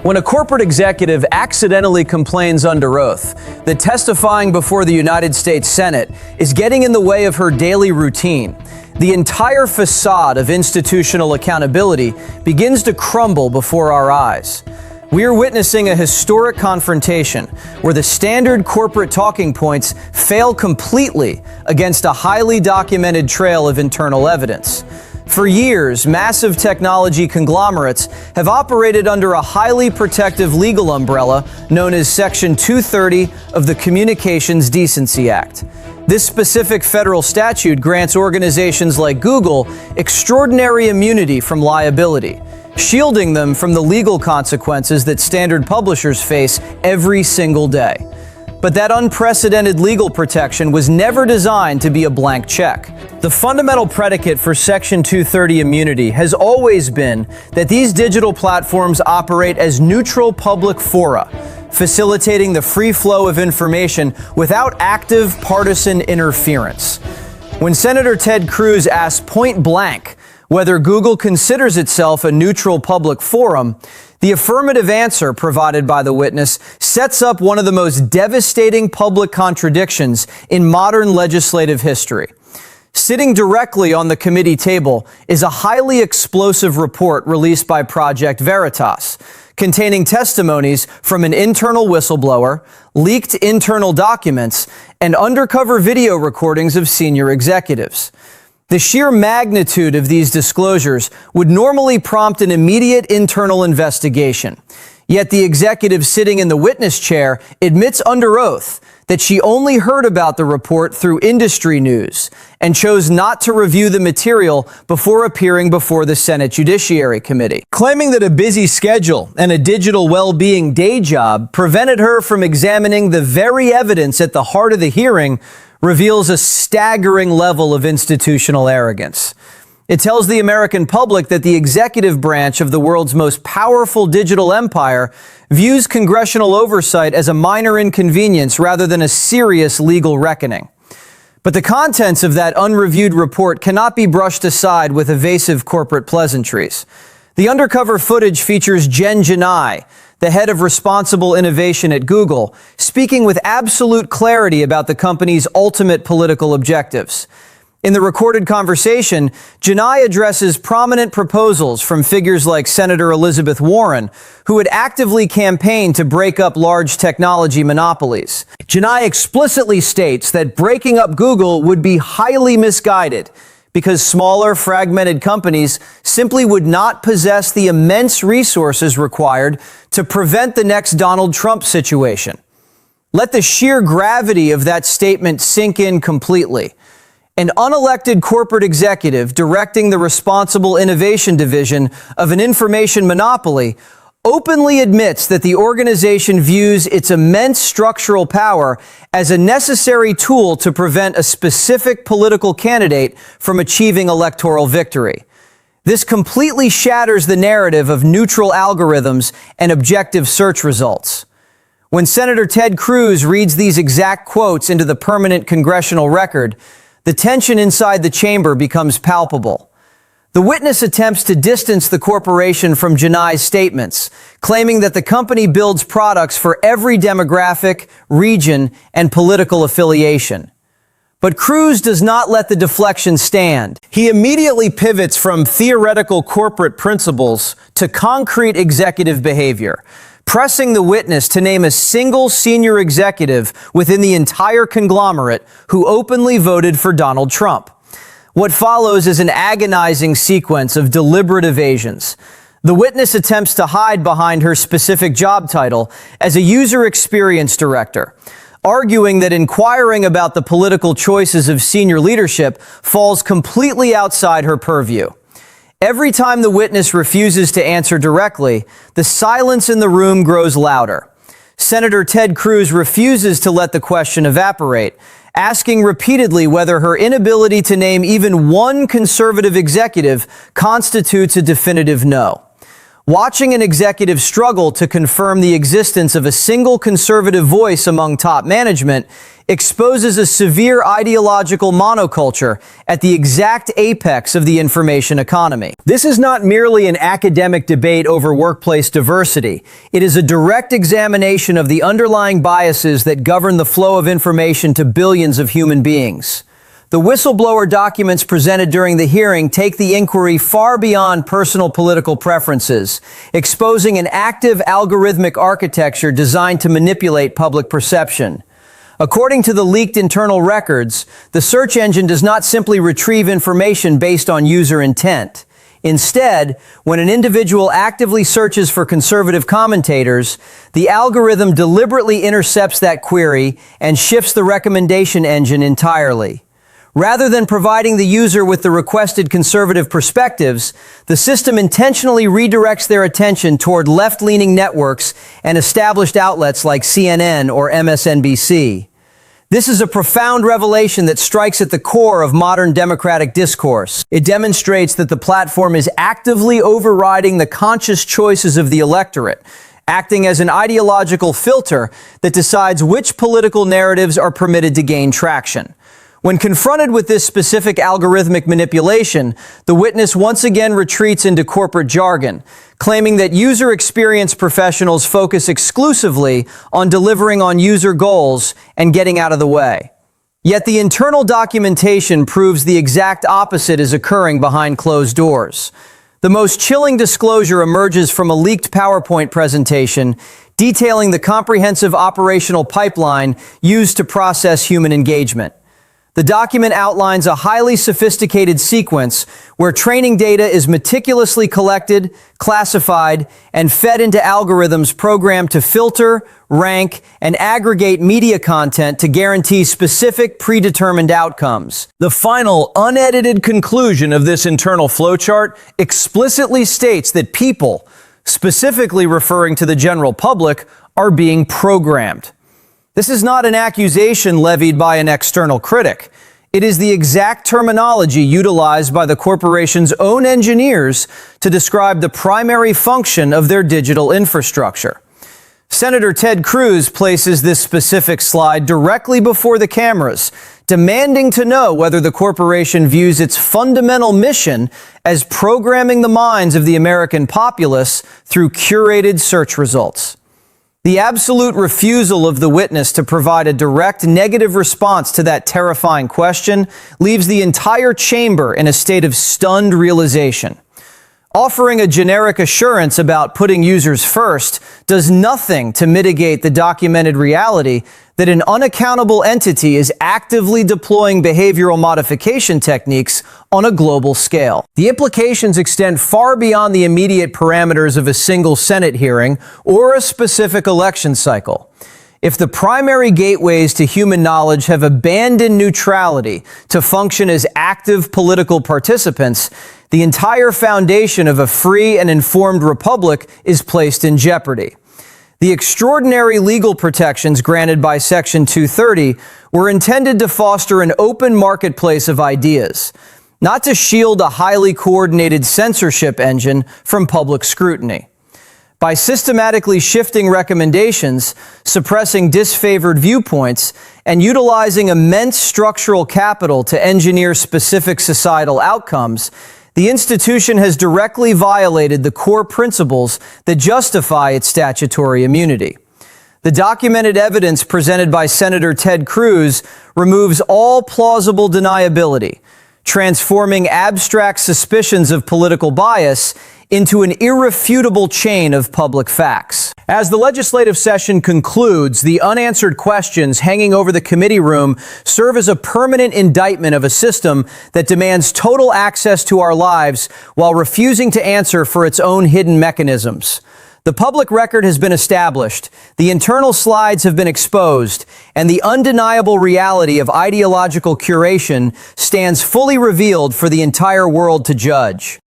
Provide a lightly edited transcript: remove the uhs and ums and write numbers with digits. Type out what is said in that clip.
When a corporate executive accidentally complains under oath that testifying before the United States Senate is getting in the way of her daily routine, the entire facade of institutional accountability begins to crumble before our eyes. We are witnessing a historic confrontation where the standard corporate talking points fail completely against a highly documented trail of internal evidence. For years, massive technology conglomerates have operated under a highly protective legal umbrella known as Section 230 of the Communications Decency Act. This specific federal statute grants organizations like Google extraordinary immunity from liability, shielding them from the legal consequences that standard publishers face every single day. But that unprecedented legal protection was never designed to be a blank check. The fundamental predicate for Section 230 immunity has always been that these digital platforms operate as neutral public fora, facilitating the free flow of information without active partisan interference. When Senator Ted Cruz asked point blank whether Google considers itself a neutral public forum, the affirmative answer provided by the witness sets up one of the most devastating public contradictions in modern legislative history. Sitting directly on the committee table is a highly explosive report released by Project Veritas, containing testimonies from an internal whistleblower, leaked internal documents, and undercover video recordings of senior executives. The sheer magnitude of these disclosures would normally prompt an immediate internal investigation. Yet the executive sitting in the witness chair admits under oath that she only heard about the report through industry news and chose not to review the material before appearing before the Senate Judiciary Committee. Claiming that a busy schedule and a digital well-being day job prevented her from examining the very evidence at the heart of the hearing reveals a staggering level of institutional arrogance. It tells the American public that the executive branch of the world's most powerful digital empire views congressional oversight as a minor inconvenience rather than a serious legal reckoning. But the contents of that unreviewed report cannot be brushed aside with evasive corporate pleasantries. The undercover footage features Jen Gennai, the head of responsible innovation at Google, speaking with absolute clarity about the company's ultimate political objectives. In the recorded conversation, Gennai addresses prominent proposals from figures like Senator Elizabeth Warren, who had actively campaigned to break up large technology monopolies. Gennai explicitly states that breaking up Google would be highly misguided because smaller, fragmented companies simply would not possess the immense resources required to prevent the next Donald Trump situation. Let the sheer gravity of that statement sink in completely. An unelected corporate executive directing the responsible innovation division of an information monopoly openly admits that the organization views its immense structural power as a necessary tool to prevent a specific political candidate from achieving electoral victory. This completely shatters the narrative of neutral algorithms and objective search results. When Senator Ted Cruz reads these exact quotes into the permanent congressional record, the tension inside the chamber becomes palpable. The witness attempts to distance the corporation from Gennai's statements, claiming that the company builds products for every demographic, region, and political affiliation. But Cruz does not let the deflection stand. He immediately pivots from theoretical corporate principles to concrete executive behavior, pressing the witness to name a single senior executive within the entire conglomerate who openly voted for Donald Trump. What follows is an agonizing sequence of deliberate evasions. The witness attempts to hide behind her specific job title as a user experience director, arguing that inquiring about the political choices of senior leadership falls completely outside her purview. Every time the witness refuses to answer directly, the silence in the room grows louder. Senator Ted Cruz refuses to let the question evaporate, asking repeatedly whether her inability to name even one conservative executive constitutes a definitive no. Watching an executive struggle to confirm the existence of a single conservative voice among top management exposes a severe ideological monoculture at the exact apex of the information economy. This is not merely an academic debate over workplace diversity. It is a direct examination of the underlying biases that govern the flow of information to billions of human beings. The whistleblower documents presented during the hearing take the inquiry far beyond personal political preferences, exposing an active algorithmic architecture designed to manipulate public perception. According to the leaked internal records, the search engine does not simply retrieve information based on user intent. Instead, when an individual actively searches for conservative commentators, the algorithm deliberately intercepts that query and shifts the recommendation engine entirely. Rather than providing the user with the requested conservative perspectives, the system intentionally redirects their attention toward left-leaning networks and established outlets like CNN or MSNBC. This is a profound revelation that strikes at the core of modern democratic discourse. It demonstrates that the platform is actively overriding the conscious choices of the electorate, acting as an ideological filter that decides which political narratives are permitted to gain traction. When confronted with this specific algorithmic manipulation, the witness once again retreats into corporate jargon, claiming that user experience professionals focus exclusively on delivering on user goals and getting out of the way. Yet the internal documentation proves the exact opposite is occurring behind closed doors. The most chilling disclosure emerges from a leaked PowerPoint presentation detailing the comprehensive operational pipeline used to process human engagement. The document outlines a highly sophisticated sequence where training data is meticulously collected, classified, and fed into algorithms programmed to filter, rank, and aggregate media content to guarantee specific predetermined outcomes. The final, unedited conclusion of this internal flowchart explicitly states that people, specifically referring to the general public, are being programmed. This is not an accusation levied by an external critic. It is the exact terminology utilized by the corporation's own engineers to describe the primary function of their digital infrastructure. Senator Ted Cruz places this specific slide directly before the cameras, demanding to know whether the corporation views its fundamental mission as programming the minds of the American populace through curated search results. The absolute refusal of the witness to provide a direct negative response to that terrifying question leaves the entire chamber in a state of stunned realization. Offering a generic assurance about putting users first does nothing to mitigate the documented reality that an unaccountable entity is actively deploying behavioral modification techniques on a global scale. The implications extend far beyond the immediate parameters of a single Senate hearing or a specific election cycle. If the primary gateways to human knowledge have abandoned neutrality to function as active political participants, the entire foundation of a free and informed republic is placed in jeopardy. The extraordinary legal protections granted by Section 230 were intended to foster an open marketplace of ideas, not to shield a highly coordinated censorship engine from public scrutiny. By systematically shifting recommendations, suppressing disfavored viewpoints, and utilizing immense structural capital to engineer specific societal outcomes, the institution has directly violated the core principles that justify its statutory immunity. The documented evidence presented by Senator Ted Cruz removes all plausible deniability, transforming abstract suspicions of political bias into an irrefutable chain of public facts. As the legislative session concludes, the unanswered questions hanging over the committee room serve as a permanent indictment of a system that demands total access to our lives while refusing to answer for its own hidden mechanisms. The public record has been established, the internal slides have been exposed, and the undeniable reality of ideological curation stands fully revealed for the entire world to judge.